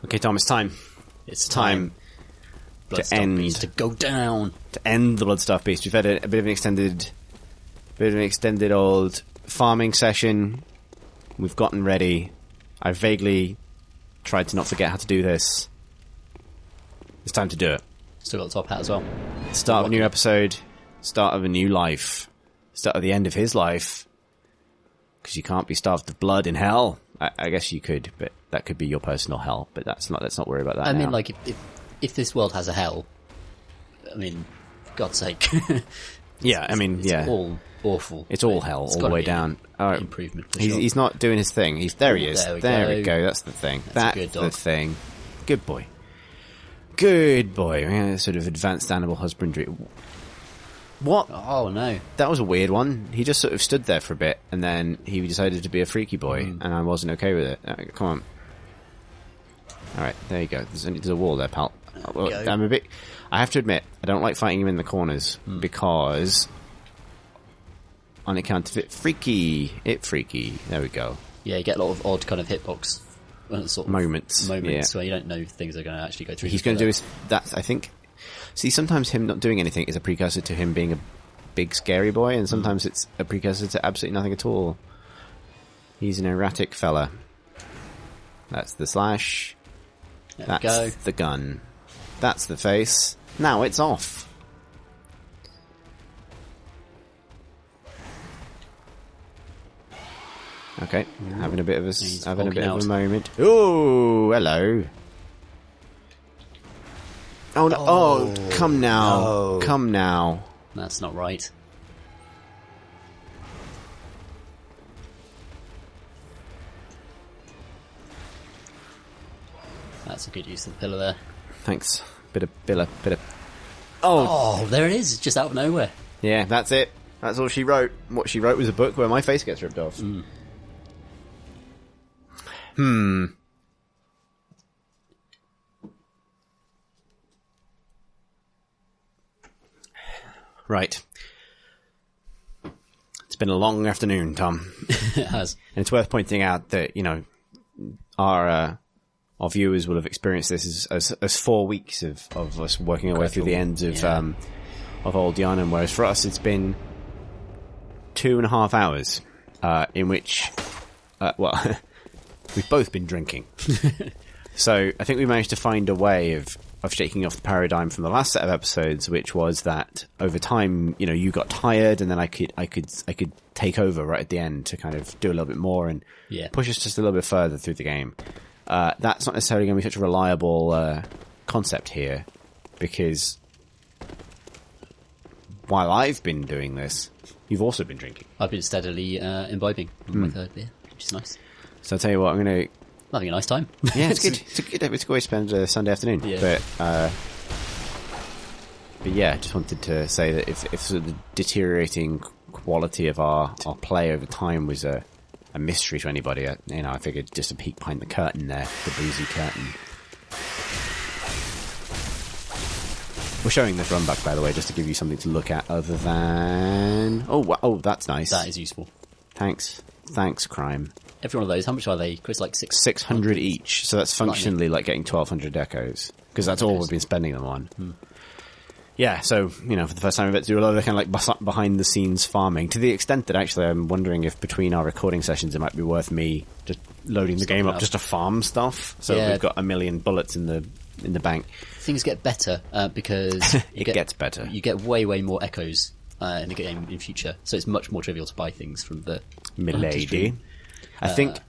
Okay, Tom, it's time. It's time. To Beast to go down. To end the Bloodstuff Beast. We've had a bit of an extended old farming session. We've gotten ready. I vaguely tried to not forget how to do this. It's time to do it. Still got the top hat as well. Start of a new episode. Start of a new life. Start of the end of his life. Because you can't be starved of blood in hell. I guess you could, but that could be your personal hell. But let's not worry about that. I now. mean, like, if this world has a hell, I mean, for God's sake. Yeah, I mean, it's all awful. It's all hell, all the way down. Improvement. He's not doing his thing. There he is. There we go. That's the thing. That's a good dog. the thing. Good boy. Good boy. Yeah, sort of advanced animal husbandry. What? Oh, no. That was a weird one. He just sort of stood there for a bit, and then he decided to be a freaky boy, and I wasn't okay with it. Come on. Alright, there you go. There's a wall there, pal. I have to admit, I don't like fighting him in the corners, because on account of it freaky. There we go. Yeah, you get a lot of odd kind of hitbox sort of moments where you don't know things are going to actually go through. He's going to do that, I think. See, sometimes him not doing anything is a precursor to him being a big scary boy, and sometimes it's a precursor to absolutely nothing at all. He's an erratic fella. That's the slash. That's the gun. That's the face. Now it's off. Okay, having a bit of a moment. Oh, hello. Oh, no. Oh, come now. No. Come now. That's not right. That's a good use of the pillar there. Thanks. Bit of... Oh, there it is. It's just out of nowhere. Yeah, that's it. That's all she wrote. What she wrote was a book where my face gets ripped off. Right. It's been a long afternoon, Tom. It has. And it's worth pointing out that, you know, our viewers will have experienced this as 4 weeks of us working our way through the ends of old Yharnam, whereas for us it's been 2.5 hours, in which, we've both been drinking. So I think we managed to find a way of shaking off the paradigm from the last set of episodes, which was that over time, you know, you got tired, and then I could take over right at the end to kind of do a little bit more and push us just a little bit further through the game. That's not necessarily going to be such a reliable concept here, because while I've been doing this, you've also been drinking. I've been steadily imbibing on my third beer, which is nice. So I'll tell you what, I'm going to... Having a nice time. Yeah, it's good. It's a good way to spend a Sunday afternoon. Yeah. But yeah, just wanted to say that if sort of the deteriorating quality of our play over time was a mystery to anybody, I figured just a peek behind the curtain there, the boozy curtain. We're showing this run back, by the way, just to give you something to look at other than... Oh, that's nice. That is useful. Thanks, Crime. Every one of those, how much are they? Chris, like 600 each, so that's functionally like getting 1,200 decos, because that's all we've been spending them on. Yeah, so, you know, for the first time we get to do a lot of kind of like behind-the-scenes farming, to the extent that actually I'm wondering if between our recording sessions it might be worth me just loading the game up just to farm stuff, so we've got 1 million bullets in the bank. Things get better, because... It gets better. You get way, way more echoes in the game in future, so it's much more trivial to buy things from the... Milady. I think,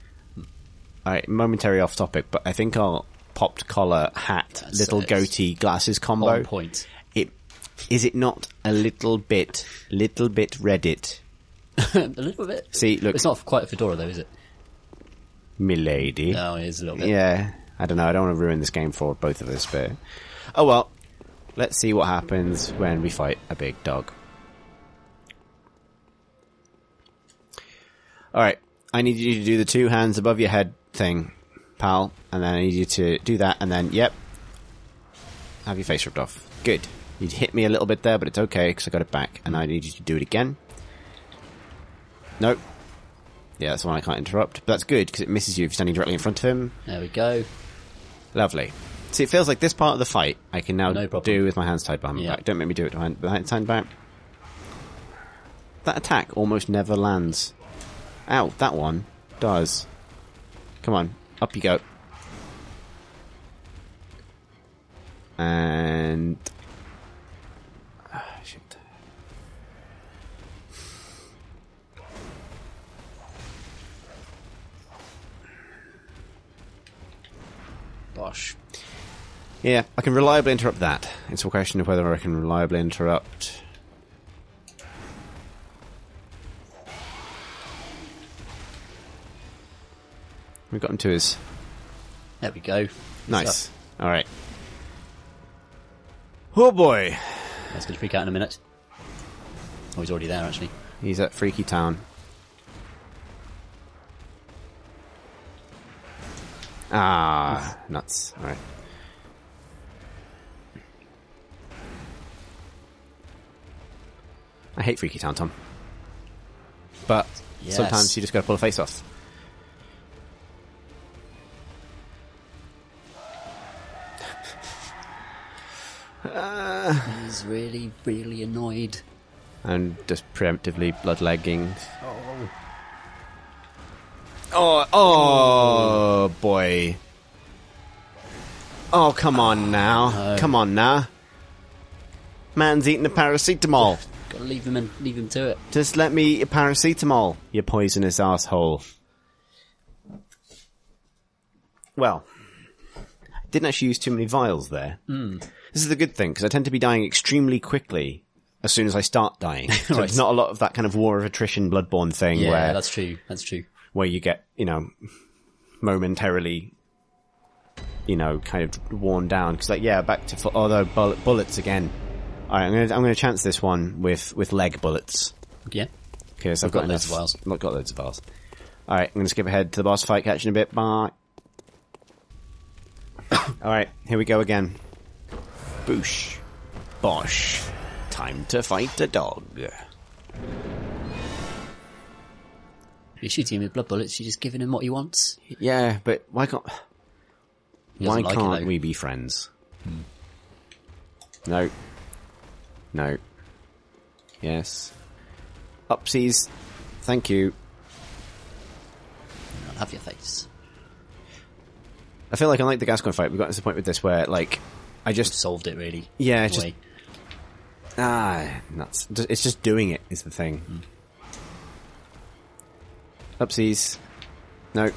momentary off topic, but I think our popped collar, hat, little goatee, glasses combo. On point. Is it not a little bit Reddit? A little bit. See, look. It's not quite a fedora though, is it? Milady. No, it is a little bit. Yeah. I don't know. I don't want to ruin this game for both of us, but... Oh well. Let's see what happens when we fight a big dog. Alright. I need you to do the 2 hands above your head thing, pal. And then I need you to do that, and then, yep. Have your face ripped off. Good. You'd hit me a little bit there, but it's okay, because I got it back. And I need you to do it again. Nope. Yeah, that's the one I can't interrupt. But that's good, because it misses you if you're standing directly in front of him. There we go. Lovely. See, it feels like this part of the fight I can now No problem. do with my hands tied behind my back. Don't make me do it with my hands tied back. That attack almost never lands. Ow, that one does. Come on, up you go. And... shit. Gosh. Yeah, I can reliably interrupt that. It's a question of whether I can reliably interrupt... We got him to his... There we go. Nice. Alright. Oh boy! That's going to freak out in a minute. Oh, he's already there, actually. He's at Freaky Town. Ah, nuts. Alright. I hate Freaky Town, Tom. But Yes. sometimes you just gotta pull a face off. He's really, really annoyed. And just preemptively bloodlegging. Oh. Oh, boy. Oh, come on now. No. Come on now. Man's eating a paracetamol. Gotta leave him to it. Just let me eat a paracetamol, you poisonous asshole. Well, didn't actually use too many vials there. This is the good thing, because I tend to be dying extremely quickly as soon as I start dying. So Right. there's not a lot of that kind of war of attrition Bloodborne thing Yeah, where that's true. That's true. where you get, momentarily, kind of worn down. Because, back to although bullets again. All right, I'm gonna chance this one with leg bullets. Yeah. Because I've got got loads enough. of vials. I've got loads of vials. All right, I'm gonna skip ahead to the boss fight. Catch you in a bit. Bye. All right, here we go again. Boosh, bosh. Time to fight a dog. You're shooting him with blood bullets, you're just giving him what he wants. Yeah, but why can't? He Why doesn't like it, can't though. we be friends? No. No. Yes. Upsies. Thank you. I'll have your face. I feel like unlike the Gascoigne fight, we've got to the point with this where, I just... Solved it, really. Yeah, in it's a just... way. Nuts. It's just doing it, is the thing. Upsies. No.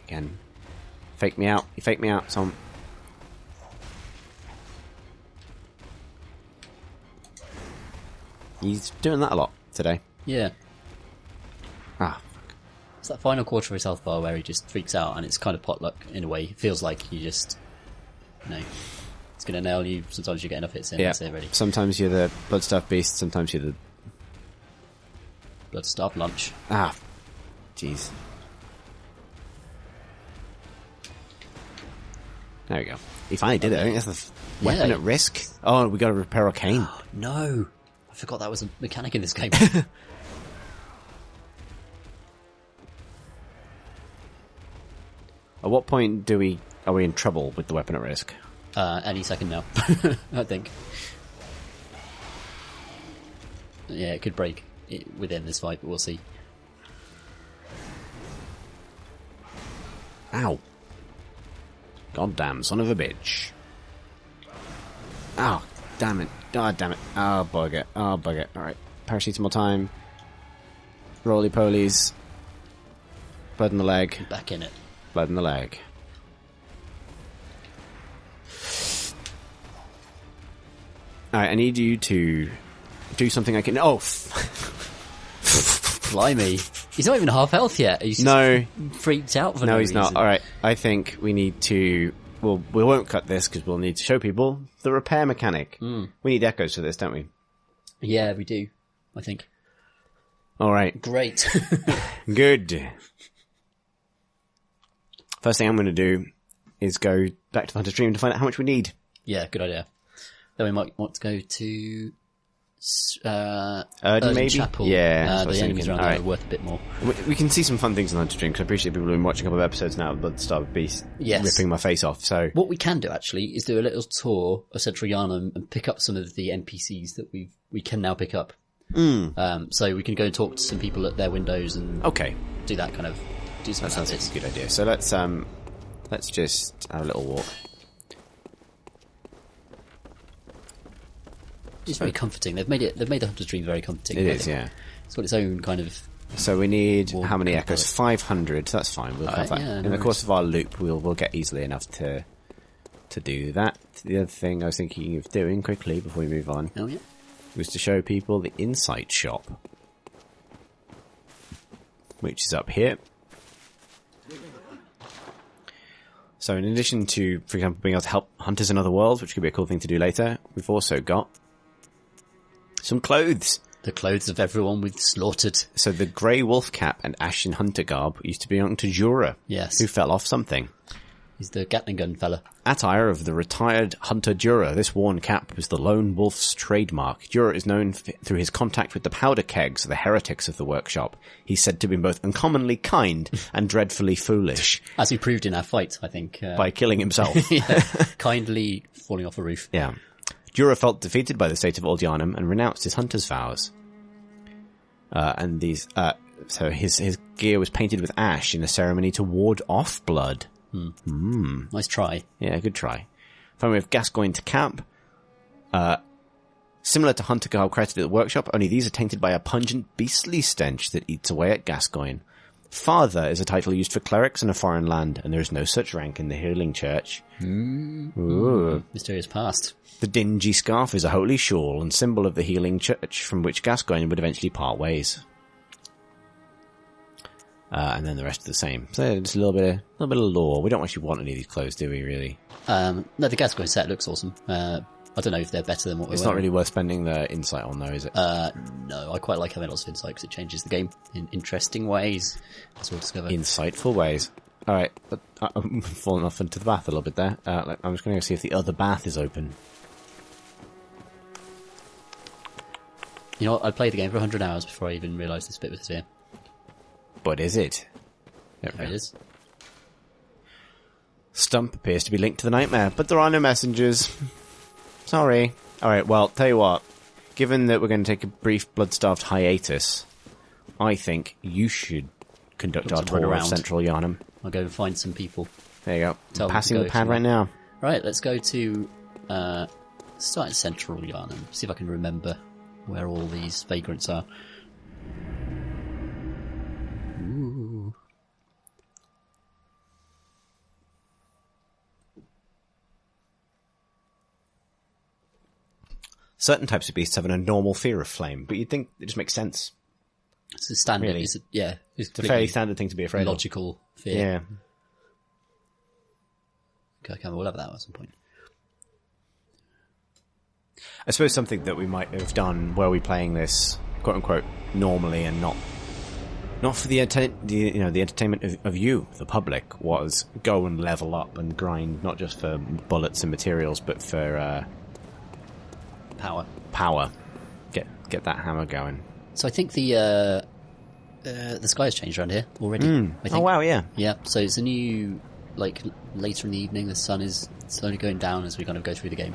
Again. Fake me out. You fake me out, Tom. He's doing that a lot today. Yeah. Ah. It's that final quarter of his health bar where he just freaks out, and it's kind of potluck in a way. It feels like you just... it's going to nail you. Sometimes you get enough hits in, Yeah. that's it, really. Sometimes you're the bloodstuff beast, sometimes you're the... Blood starved lunch. Ah. Jeez. There we go. He finally did it. I think that's the weapon Yeah. at risk. Oh, we got to repair Arcane. No! I forgot that was a mechanic in this game. At what point are we in trouble with the weapon at risk? Any second now, I think. Yeah, it could break within this fight, but we'll see. Ow. Goddamn son of a bitch. Oh, damn it. God damn it. Oh, bugger. Oh, bugger. Alright. Paracetamol time. Roly-polies. Blood in the leg. Back in it. Blood in the leg. Alright, I need you to do something I can... Oh! Blimey. He's not even half health yet. He's just No. freaked out for no No, he's reason. not. Alright, I think we need to... Well, we won't cut this because we'll need to show people the repair mechanic. We need echoes for this, don't we? Yeah, we do, I think. Alright. Great. Good. First thing I'm going to do is go back to the Hunter Stream to find out how much we need. Yeah, good idea. Then we might want to go to Oedon maybe? Chapel. Yeah, that's what I was the enemies thinking. around there Alright. are worth a bit more. We can see some fun things in Hunter Dream, because I appreciate people who've been watching a couple of episodes now of Bloodstarved Beast ripping my face off. So What we can do actually is do a little tour of Central Yharnam and pick up some of the NPCs that we can now pick up. So we can go and talk to some people at their windows and do that kind of do some. That sounds like a good idea. So let's just have a little walk. It's very comforting. They've made the Hunter's Dream very comforting. It is, yeah. It's got its own kind of. So we need Warm how many echoes? palette. 500. That's fine. We'll have that yeah, in no the course worries. of our loop. We'll get easily enough to do that. The other thing I was thinking of doing quickly before we move on Oh yeah. was to show people the Insight Shop, which is up here. So in addition to, for example, being able to help hunters in other worlds, which could be a cool thing to do later, we've also got some clothes. The clothes of everyone we've slaughtered. So the grey wolf cap and ashen hunter garb used to belong to Jura, Yes. who fell off something. He's the Gatling gun fella. Attire of the retired hunter Jura, this worn cap was the lone wolf's trademark. Jura is known through his contact with the powder kegs, the heretics of the workshop. He's said to be both uncommonly kind and dreadfully foolish. As he proved in our fight, I think. By killing himself. Kindly falling off a roof. Yeah. Jura felt defeated by the state of Old Yharnam and renounced his hunter's vows. So his gear was painted with ash in a ceremony to ward off blood. Nice try. Yeah, good try. Finally, we have Gascoigne's cap. Similar to hunter garb created at the workshop, only these are tainted by a pungent, beastly stench that eats away at Gascoigne. Father is a title used for clerics in a foreign land, and there is no such rank in the Healing Church. Ooh. Mysterious past. The dingy scarf is a holy shawl and symbol of the Healing Church, from which Gascoigne would eventually part ways. And then the rest are the same. So just a little bit of lore. We don't actually want any of these clothes, do we, really? No, the Gascoigne set looks awesome. I don't know if they're better than what we're It's not really worth spending the insight on, though, is it? No, I quite like having lots of insight because it changes the game in interesting ways. As we'll discover. Insightful ways. Alright, I'm falling off into the bath a little bit there. I'm just going to go see if the other bath is open. You know what? I played the game for 100 hours before I even realised this bit was here. But is it? There it is. Stump appears to be linked to the nightmare, but there are no messengers. Sorry. Alright, well, tell you what. Given that we're going to take a brief blood-starved hiatus, I think you should conduct our tour of Central Yharnam. I'll go and find some people. There you go. Tell them Passing to the go pad right now. Right, let's go to start in Central Yharnam. See if I can remember where all these vagrants are. Ooh. Certain types of beasts have an abnormal fear of flame, but you'd think it just makes sense. It's a standard. Really? It's It's a fairly standard thing to be afraid logical fear. of. Yeah. Okay, we'll have that at some point. I suppose something that we might have done were we playing this, quote unquote, normally and not for the entertainment of you, the public, was go and level up and grind, not just for bullets and materials, but for power. Get that hammer going. So I think the sky has changed around here already. I think. Oh wow, yeah. Yeah, so it's a new, later in the evening, the sun is slowly going down as we kind of go through the game,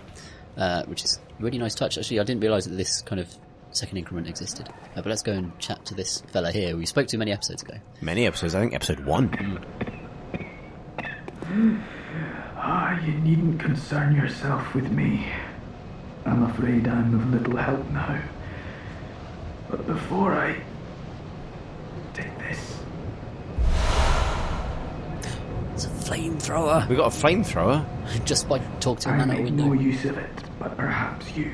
which is a really nice touch. Actually, I didn't realise that this kind of second increment existed. But let's go and chat to this fella here we spoke to many episodes ago. Many episodes, I think episode 1. You needn't concern yourself with me. I'm afraid I'm of little help now. But before I take this... It's a flamethrower! We got a flamethrower. Just by talking to a I man at a make window. no use of it, but perhaps you...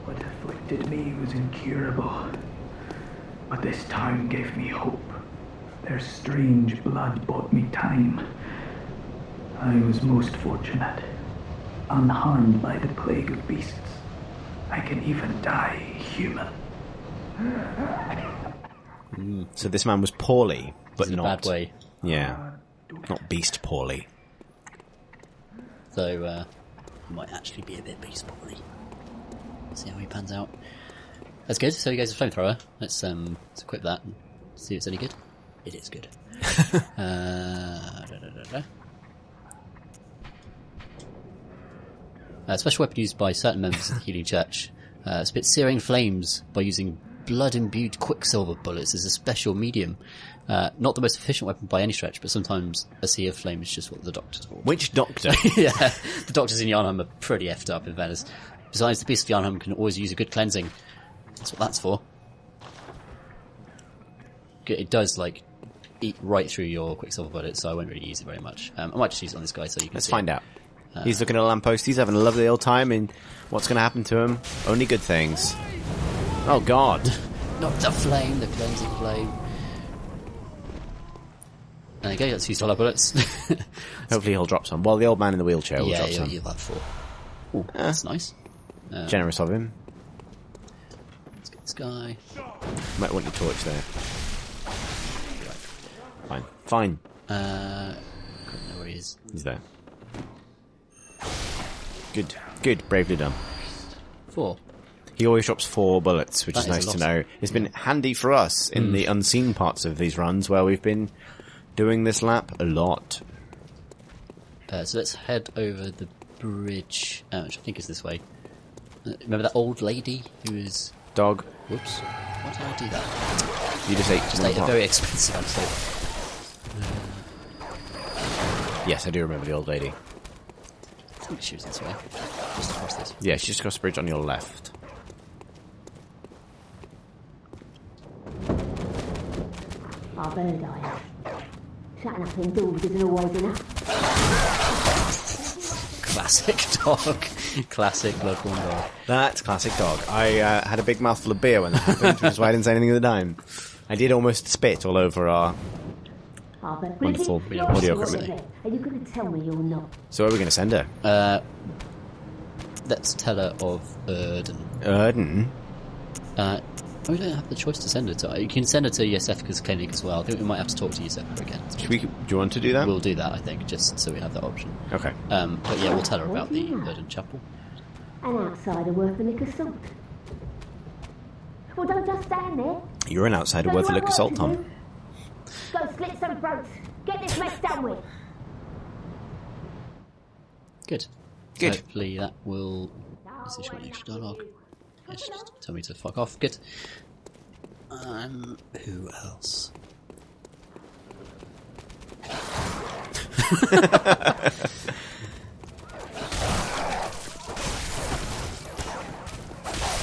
What afflicted me was incurable. But this town gave me hope. Their strange blood bought me time. I was most fortunate. Unharmed by the plague of beasts. I can even die human. So this man was poorly, but in a not bad way. Yeah, not beast poorly. though he might actually be a bit beast-body. See how he pans out. That's good. So he goes a flamethrower. Let's equip that and see if it's any good. It is good. A special weapon used by certain members of the Healing Church. Spits searing flames by using blood-imbued quicksilver bullets as a special medium. Not the most efficient weapon by any stretch, but sometimes a sea of flame is just what the doctor taught. Which doctor? Yeah, the doctors in Yharnam are pretty effed up in Venice. Besides, the beast of Yharnam can always use a good cleansing. That's what that's for. It does, like, eat right through your quicksilver bullet, so I won't really use it very much. I might just use it on this guy so you can Let's see find it. out. He's looking at a lamppost. He's having a lovely old time, and what's going to happen to him? Only good things. Oh, God. Not the flame, the cleansing flame. There you go, let's use all our bullets. Hopefully he'll drop some. Well, the old man in the wheelchair will drop some. You'll have 4. Ooh, that's nice. Generous of him. Let's get this guy. Might want your torch there. Fine. I don't know where he is. He's there. Good. Bravely done. 4. He always drops 4 bullets, which That is is a nice to lot. know. It's been handy for us in the unseen parts of these runs where we've been doing this lap a lot. So let's head over the bridge, which I think is this way. Remember that old lady who is... Dog. Whoops. Why did I do that? You just ate Just one ate a part. very expensive episode. Yes, I do remember the old lady. I think she was this way. Just across this. Yeah, she's just across the bridge on your left. Our bird eye. Shutting up indoors isn't always enough. Classic dog. Classic Bloodborne dog. That's classic dog. I had a big mouthful of beer when that happened, which is why I didn't say anything at the time. I did almost spit all over our... Our bird. Wonderful Bridget, audio you're equipment. there. Are you going to tell me you're not? So where are we going to send her? Let's tell her of Oedon. Oedon? We don't have the choice to send her to. You can send her to Iosefka's clinic as well. I think we might have to talk to Iosefka again. Do you want to do that? We'll do that, I think, just so we have that option. Okay. But yeah, we'll tell her about the Oedon Chapel. An outsider worth a lick of salt. Well, don't just stand there. You're an outsider Don't worth a you lick of have salt, work Tom. to do? Go slit some throats. Get this mess done with. Good. Good. Hopefully that will... Is this got any extra dialogue? Yeah, just tell me to fuck off. Good. Who else?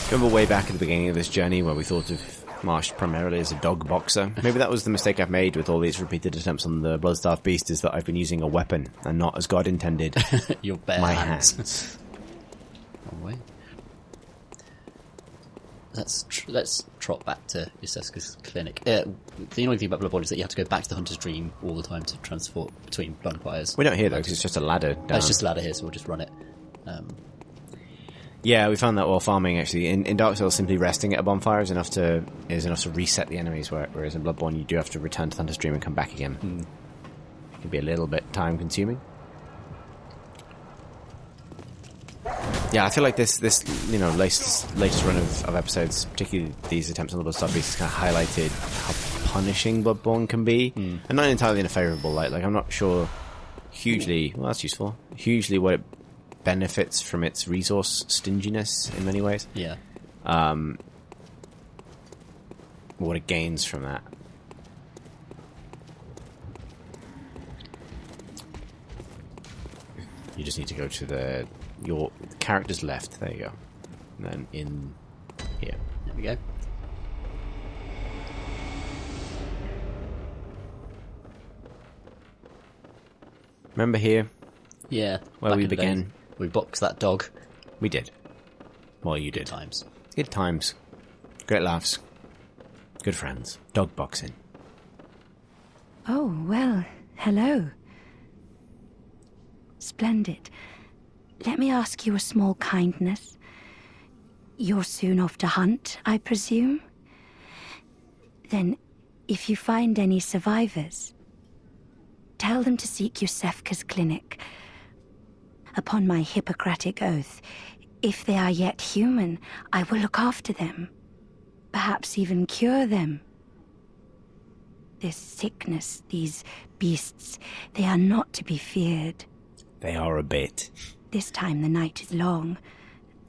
Remember way back at the beginning of this journey where we thought of Marsh primarily as a dog boxer? Maybe that was the mistake I've made with all these repeated attempts on the Bloodstaff Beast, is that I've been using a weapon and not as God intended. Your bare My hands. hands. Wrong way. Let's trot back to Iosefka's clinic. The annoying thing about Bloodborne is that you have to go back to the Hunter's Dream all the time to transport between bonfires. We don't hear though, because it's just a ladder down. It's just a ladder here, so we'll just run it. Yeah, we found that while farming, actually. In Dark Souls, simply resting at a bonfire is enough to reset the enemies, whereas in Bloodborne, you do have to return to Thunder's Dream and come back again. It can be a little bit time-consuming. Yeah, I feel like this latest run of episodes, particularly these attempts on the Bloodstaff Beast, has kind of highlighted how punishing Bloodborne can be, and not entirely in a favourable light. Like, I'm not sure hugely... Well, that's useful. Hugely what it benefits from its resource stinginess in many ways. Yeah. What it gains from that. You just need to go to your character's left. There you go. And then in here. There we go. Remember here? Yeah. Where back we in the day, began. We boxed that dog. We did. Well, you Good did. times. Good times. Great laughs. Good friends. Dog boxing. Oh, well, hello. Splendid. Let me ask you a small kindness. You're soon off to hunt, I presume? Then, if you find any survivors, tell them to seek Iosefka's clinic. Upon my Hippocratic oath, if they are yet human, I will look after them. Perhaps even cure them. This sickness, these beasts, they are not to be feared. They are a bit. This time the night is long.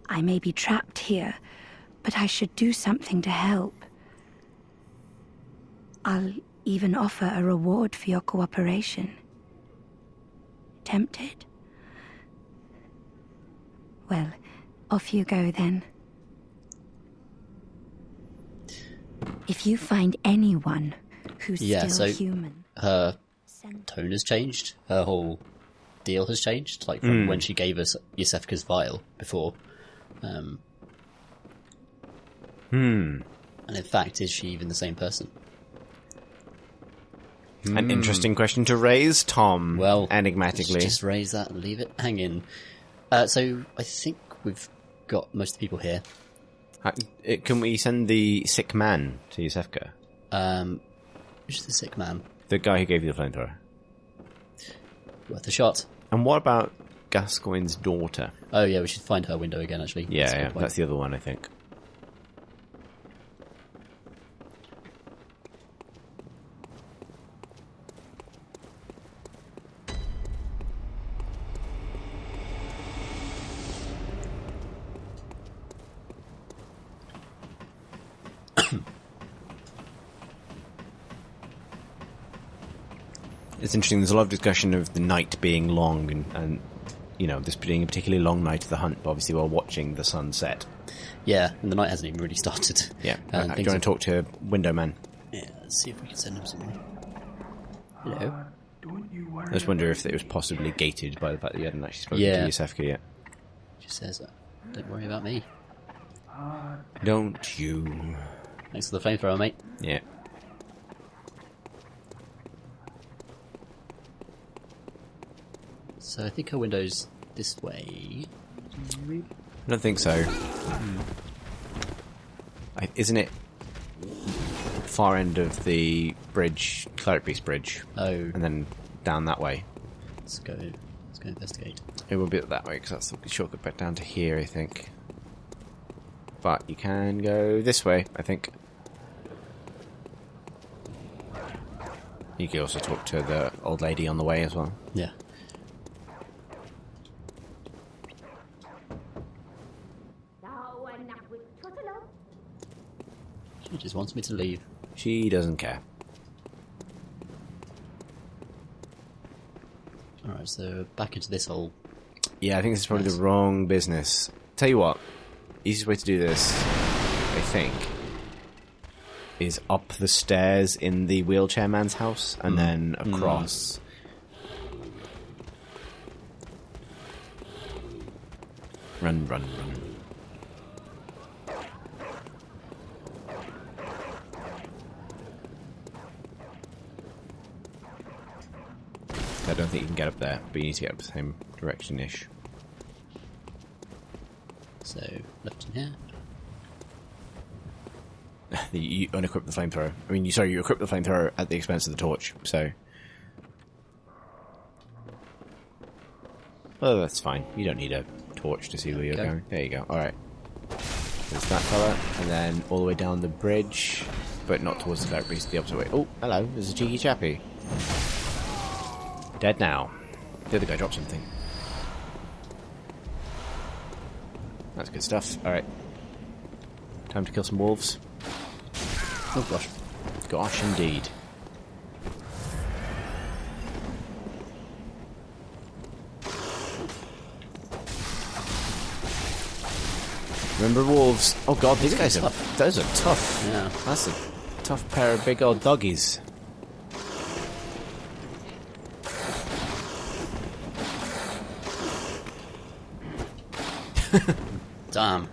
I may be trapped here, but I should do something to help. I'll even offer a reward for your cooperation. Tempted? Well, off you go then. If you find anyone who's still human... her tone has changed. Her whole deal has changed, like from when she gave us Iosefka's vial before. And in fact, is she even the same person? An interesting question to raise, Tom. Well, enigmatically. Just raise that and leave it hanging. So I think we've got most of the people here. Can we send the sick man to Iosefka? Which is the sick man? The guy who gave you the flamethrower. Worth a shot. And what about Gascoigne's daughter? Oh yeah, we should find her window again, actually. Yeah, that's the other one, I think. It's interesting, there's a lot of discussion of the night being long and you know, this being a particularly long night of the hunt, but obviously we're watching the sun set. Yeah, and the night hasn't even really started. Yeah. Do you want to talk to Window Man? Yeah, let's see if we can send him something. Hello? Don't you worry. I just wonder if it was possibly gated by the fact that you hadn't actually spoken to Iosefka yet. She says, don't worry about me. Don't you? Thanks for the flamethrower, mate. Yeah. So I think her window's this way. I don't think so. Isn't it far end of the bridge, Cleric Beast Bridge? Oh. And then down that way. Let's go investigate. It will be that way, because that's the shortcut back down to here, I think. But you can go this way, I think. You can also talk to the old lady on the way as well. Yeah. She just wants me to leave. She doesn't care. Alright, so back into this hole. Yeah, I think this is probably the wrong business. Tell you what, easiest way to do this, I think, is up the stairs in the wheelchair man's house and then across. Run, run, run. I don't think you can get up there, but you need to get up the same direction-ish. So, left in here. You unequip the flamethrower. I mean, you equip the flamethrower at the expense of the torch, so... Oh, that's fine. You don't need a torch to see where you're going. There you go. Alright. There's that fella, and then all the way down the bridge, but not towards the Cleric Beast, the opposite way. Oh, hello, there's a cheeky chappy. Dead now. The other guy dropped something. That's good stuff. Alright. Time to kill some wolves. Oh gosh. Gosh, indeed. Remember wolves? Oh god, these guys are... Those are tough. Yeah. That's a tough pair of big old doggies. Damn.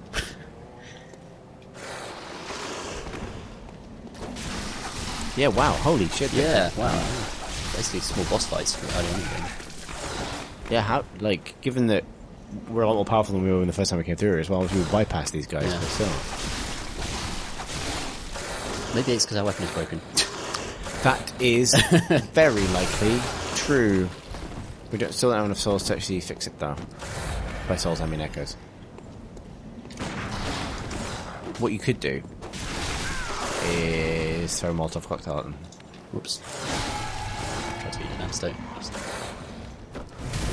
Yeah, wow, holy shit. Yeah, wow. Basically small boss fights for early on in the game. Yeah, how, like, given that we're a lot more powerful than we were when the first time we came through as well, as we would bypass these guys, Yeah. but still. Maybe it's because our weapon is broken. That is very likely true. We still don't have enough souls to actually fix it, though. By souls, I mean echoes. What you could do is throw a Molotov cocktail at them. Whoops. Try to eat an stone.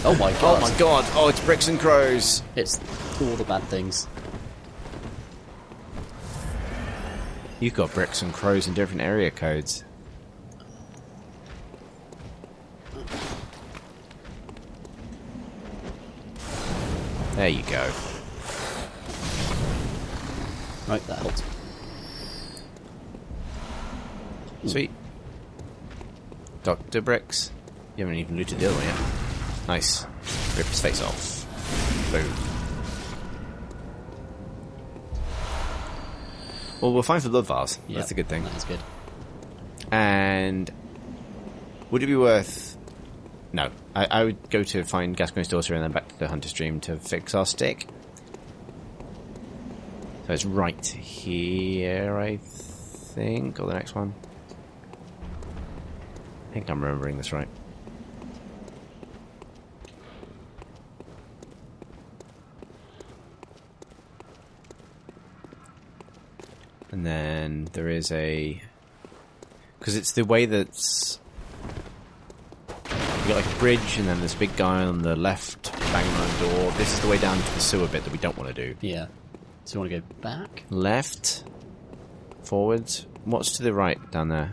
Oh my god! Oh my god! Oh, it's bricks and crows! It's all the bad things. You've got bricks and crows in different area codes. There you go. Right, that helped. Sweet. Dr. Bricks. You haven't even looted the other one yet. Nice. Rip his face off. Boom. Well, we're fine for blood vials. Yep, That's a good thing. That is good. And would it be worth... No. I would go to find Gascoigne's daughter and then back to the Hunter Stream to fix our stick. So it's right here, I think. Or the next one. I think I'm remembering this right. And then there is a... Because it's the way that's... You got like a bridge, and then this big guy on the left banging on the door. This is the way down to the sewer bit that we don't want to do. Yeah. So you want to go back? Left. Forwards. What's to the right down there?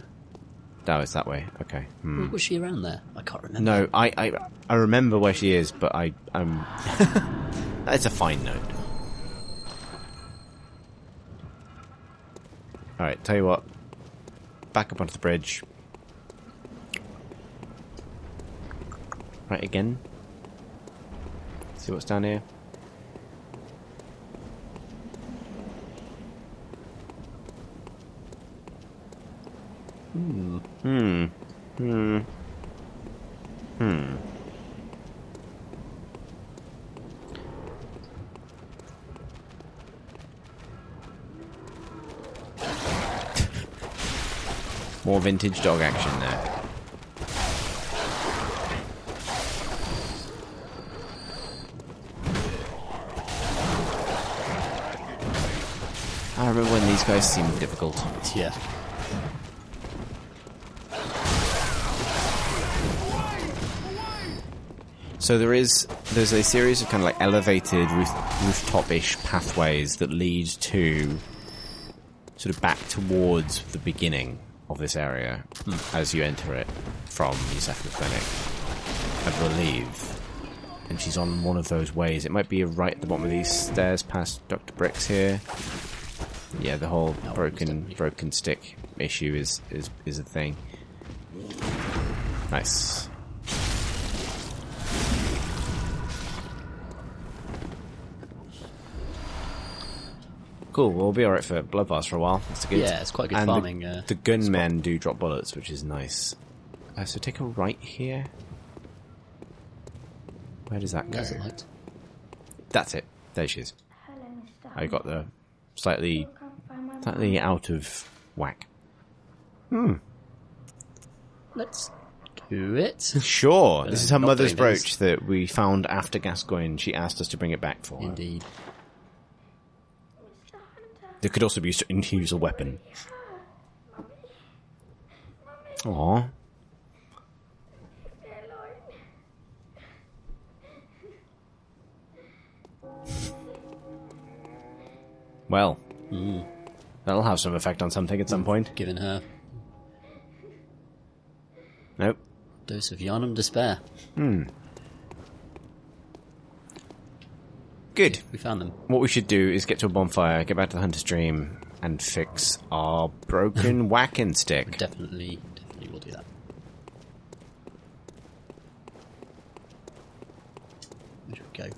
Oh, it's that way. Okay. Was she around there? I can't remember. No, I remember where she is, but I'm... It's a fine note. Alright, tell you what. Back up onto the bridge. Right again. See what's down here. More vintage dog action there. I remember when these guys seemed difficult. Yeah. So there's a series of kind of like elevated rooftop-ish pathways that lead to sort of back towards the beginning of this area as you enter it from Iosefka Clinic, I believe. And she's on one of those ways. It might be right at the bottom of these stairs past Dr. Bricks here. Yeah, the whole broken stick issue is a thing. Nice. Cool, we'll be alright for blood vials for a while. That's good. Yeah, it's quite good and farming. The gunmen do drop bullets, which is nice. So take a right here. Where does that go? There's a light. That's it. There she is. I got the slightly out of whack. Let's do it. Sure. This is her not mother's doing this. brooch that we found after Gascoigne. She asked us to bring it back for her. Indeed. It could also be used to use a weapon. Aww. Well, that'll have some effect on something at some point. Giving her Nope. dose of Yharnam despair. Good. We found them. What we should do is get to a bonfire, get back to the Hunter Stream, and fix our broken whacking stick. Definitely will do that. Where should we go?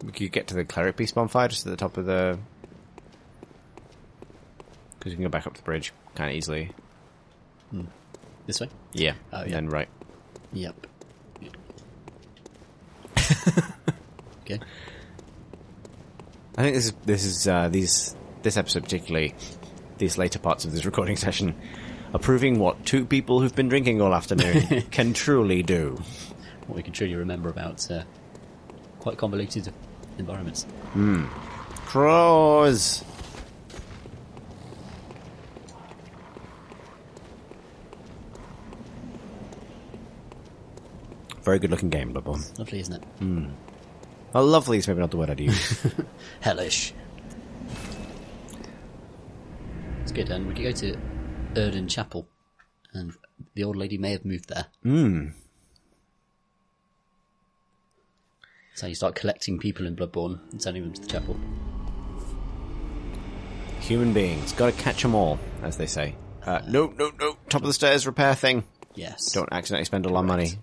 We could get to the Cleric Beast bonfire just at the top of the... Because we can go back up the bridge kind of easily. This way? Yeah. Oh, And yeah. then right. Yep. Okay. I think this episode particularly, these later parts of this recording session, are proving what two people who've been drinking all afternoon can truly do. what we can truly remember about quite convoluted environments. Crows! Very good looking game, Bloodborne. Lovely, isn't it? Well, lovely is maybe not the word I'd use. Hellish. It's good, and we could go to Oedon Chapel, and the old lady may have moved there. So you start collecting people in Bloodborne and sending them to the chapel. Human beings. Gotta catch them all, as they say. No. Top of the stairs repair thing. Yes. Don't accidentally spend all our money.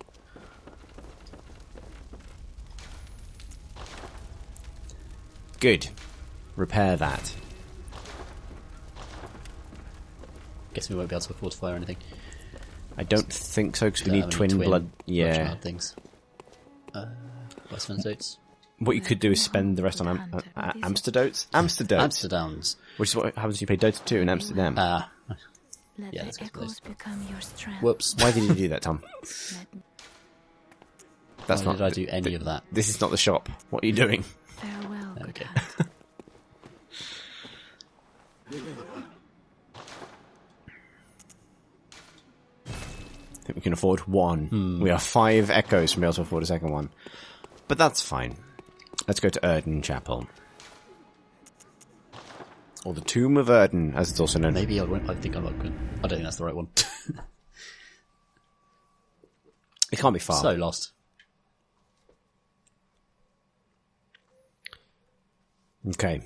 Good. Repair that. Guess we won't be able to fortify or anything. I don't think so, because we need twin blood. Yeah. Things. Last oats. What you could do is spend the rest on Amsterdotes? Amsterdams. Which is what happens when you play Dota 2 in Amsterdam. Yeah, Let that's the good. echoes become your strength. Whoops. Why did you do that, Tom? That's Why not. did I do any of that? This is not the shop. What are you doing? Farewell, good Okay. hand. I think we can afford one. We are 5 echoes from being able to afford a second one. But that's fine. Let's go to Oedon Chapel. Or the Tomb of Oedon, as it's also known. Maybe I think I'm not good. I don't think that's the right one. It can't be far. So lost. Okay.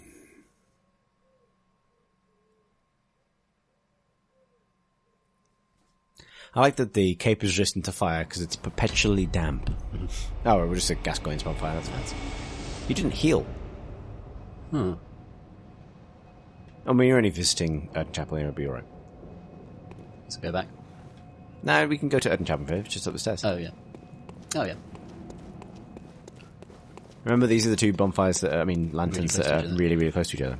I like that the cape is resistant to fire because it's perpetually damp. Oh, we're just a Gascoigne's bonfire. That's nice. You didn't heal. I mean, you're only visiting Oedon Chapel, it'll be alright. So go back. No, we can go to Oedon Chapel first, just up the stairs. Oh yeah. Remember, these are the two bonfires that lanterns Really close that to are each other. really, really close to each other.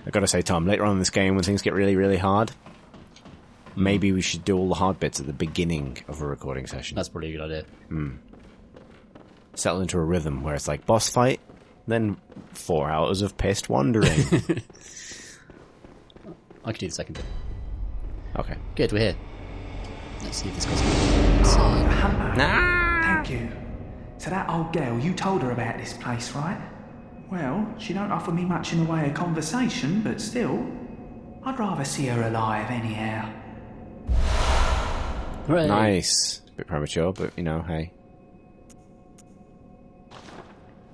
I gotta say, Tom, later on in this game, when things get really, really hard, maybe we should do all the hard bits at the beginning of a recording session. That's probably a good idea. Settle into a rhythm where it's like boss fight, then 4 hours of pissed wandering. I could do the second bit. Okay. Good, we're here. Let's see if this goes. Thank you. So that old girl, you told her about this place, right? Well, she don't offer me much in the way of conversation, but still, I'd rather see her alive anyhow. Hooray. Nice. A bit premature, but hey.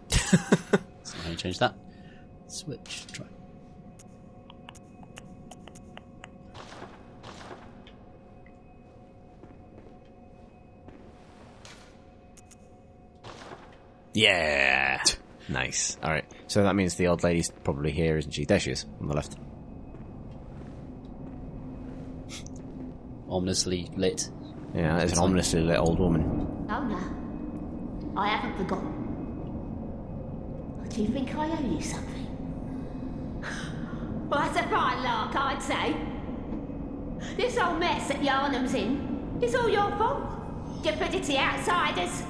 So how you change that? Switch. Try. Yeah. Nice. All right. So that means the old lady's probably here, isn't she? There she is, on the left. Ominously lit. Yeah, there's an ominously lit old woman. Oh no, I haven't forgotten. Do you think I owe you something? Well, that's a fine lark, I'd say. This whole mess that Yharnam's in is all your fault. You put it to the outsiders.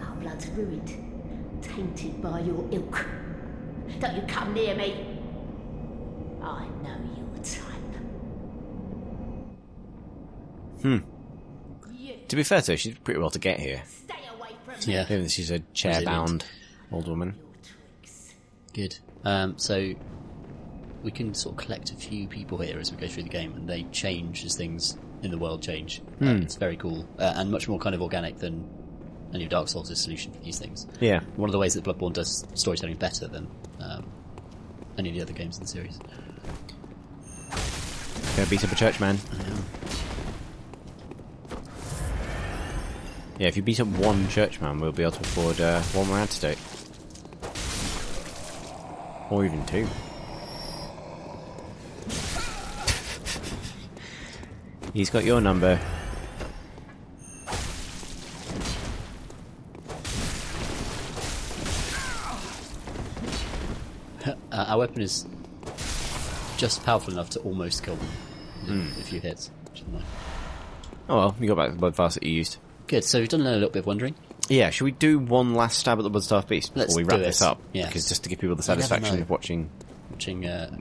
Our blood's ruined, tainted by your ilk. Don't you come near me. I know your type. To be fair to her, she's pretty well to get here. Stay away from me. Yeah. Given that she's a chair-bound old woman. Good. So we can sort of collect a few people here as we go through the game, and they change as things in the world change. It's very cool and much more kind of organic than any of Dark Souls' solution for these things. Yeah. One of the ways that Bloodborne does storytelling better than any of the other games in the series. Gonna beat up a church man. Yeah, if you beat up one churchman, we'll be able to afford one more antidote. Or even 2. He's got your number. Our weapon is just powerful enough to almost kill them in a few hits. Which is nice. Oh well, you got back to the blood vials that you used. Good, so we've done a little bit of wandering. Yeah, should we do one last stab at the Bloodstaff Beast Let's before we wrap do this it. up? Yes. Because just to give people the never satisfaction know. of watching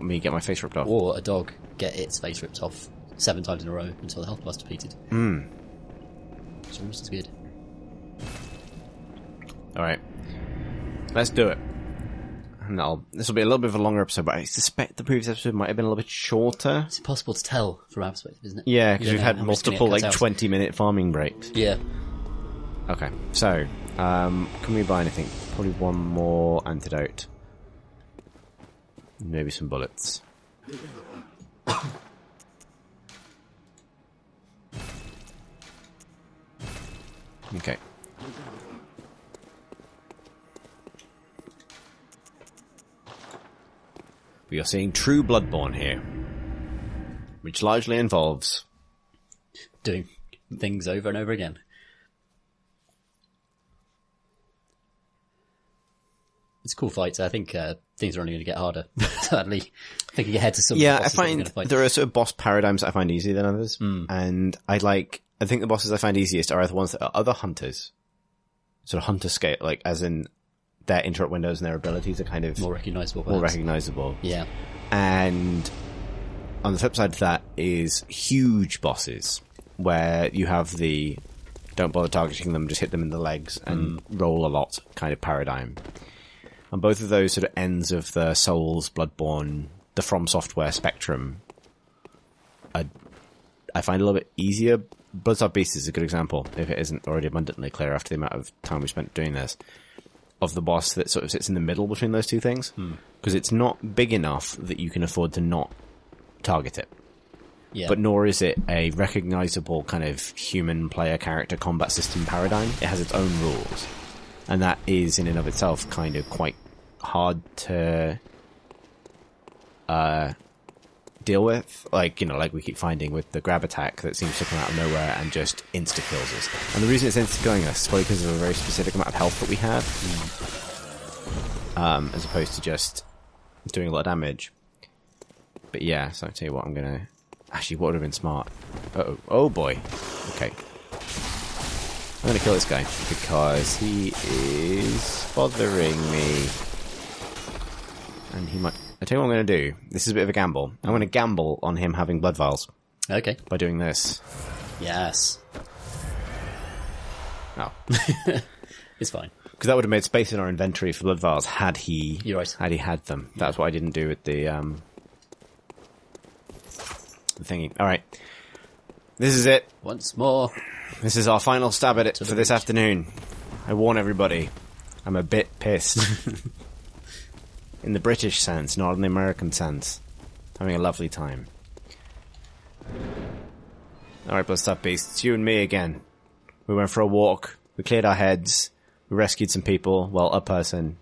me get my face ripped off. Or a dog get its face ripped off 7 times in a row until the health bar's depleted. It's almost as good. Alright. Let's do it. And this will be a little bit of a longer episode, but I suspect the previous episode might have been a little bit shorter. It's impossible to tell from our perspective, isn't it? Yeah, You because don't we've know had how much is gonna multiple, get cut out. 20-minute farming breaks. Yeah. Okay, so, can we buy anything? Probably one more antidote. Maybe some bullets. Okay. We are seeing true Bloodborne here, which largely involves Doing things over and over again. It's a cool fight. I think things are only going to get harder. Sadly, thinking ahead to some. Yeah, of the I bosses that we're find gonna fight. there are sort of boss paradigms that I find easier than others, and I think the bosses I find easiest are the ones that are other hunters, sort of hunter scale, like as in their interrupt windows and their abilities are kind of more recognisable. more perhaps. recognizable. Yeah. And on the flip side of that is huge bosses where you have the don't bother targeting them, just hit them in the legs and roll a lot kind of paradigm. And both of those sort of ends of the Souls, Bloodborne, the From Software spectrum, I find a little bit easier. Bloodstaff Beast is a good example, if it isn't already abundantly clear after the amount of time we spent doing this, of the boss that sort of sits in the middle between those two things. Because it's not big enough that you can afford to not target it. Yeah. But nor is it a recognizable kind of human player character combat system paradigm. It has its own rules. And that is in and of itself kind of quite hard to deal with. Like we keep finding with the grab attack that seems to come out of nowhere and just insta-kills us. And the reason it's insta-killing us is probably because of a very specific amount of health that we have. As opposed to just doing a lot of damage. But yeah, so I'll tell you what, I'm gonna... Actually, what would have been smart? Uh-oh. Oh boy. Okay. I'm gonna kill this guy, because he is bothering me. And he might... I'll tell you what I'm gonna do. This is a bit of a gamble. I'm gonna gamble on him having blood vials Okay. by doing this. Yes. Oh. It's fine. Because that would have made space in our inventory for blood vials had he... You're right. Had he had them. That's what I didn't do with the thingy. Alright. This is it. Once more. This is our final stab at it for this beach. afternoon. I warn everybody. I'm a bit pissed. In the British sense, not in the American sense. Having a lovely time. Alright, Bloodstaff Beast, it's you and me again. We went for a walk. We cleared our heads. We rescued some people. Well, a person.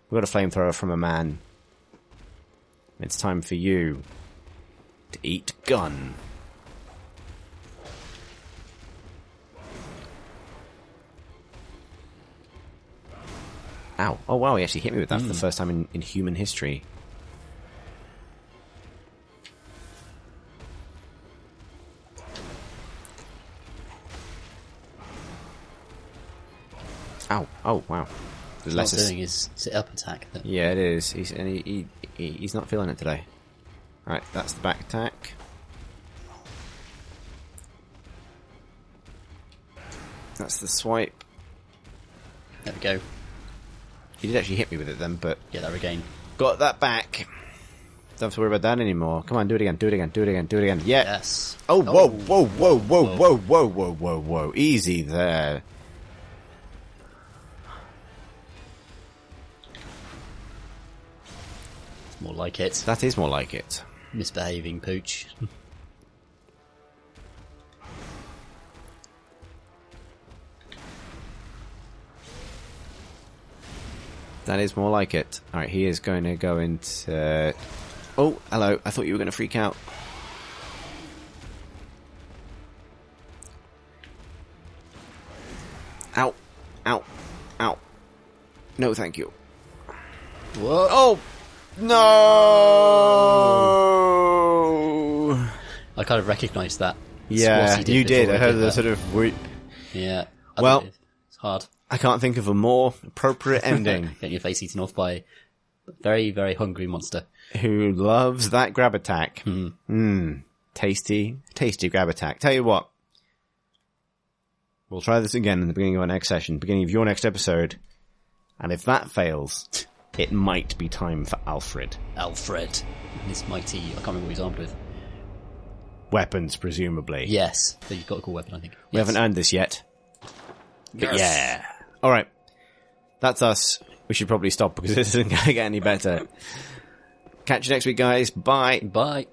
We got a flamethrower from a man. It's time for you to eat gun. Ow. Oh wow, he actually hit me with that for the first time in human history. Ow. Oh wow. What he's doing is sit-up attack. Yeah, it is. He's not feeling it today. Right, that's the back attack. That's the swipe. There we go. He did actually hit me with it then, but Get that regain. got that back. Don't have to worry about that anymore. Come on, do it again, do it again, do it again, do it again. Yeah. Yes. Oh, whoa, whoa, whoa, whoa, whoa, whoa, whoa, whoa, whoa. Easy there. It's more like it. That is more like it. Misbehaving pooch. That is more like it. Alright, he is going to go into... Oh, hello. I thought you were going to freak out. Ow. Ow. Ow. No, thank you. Whoa. Oh! No! I kind of recognised that. Yeah, Squatty you did. I before he heard the that. sort of whoop. Yeah. Well- It's hard. I can't think of a more appropriate ending. Getting your face eaten off by a very, very hungry monster. Who loves that grab attack. Tasty, tasty grab attack. Tell you what. We'll try this again in the beginning of our next session, beginning of your next episode. And if that fails, it might be time for Alfred. Alfred. And his mighty... I can't remember what he's armed with. Weapons, presumably. Yes. So you've got a cool weapon, I think. We haven't earned this yet. But yeah. Alright. That's us. We should probably stop because this isn't going to get any better. Catch you next week, guys. Bye. Bye.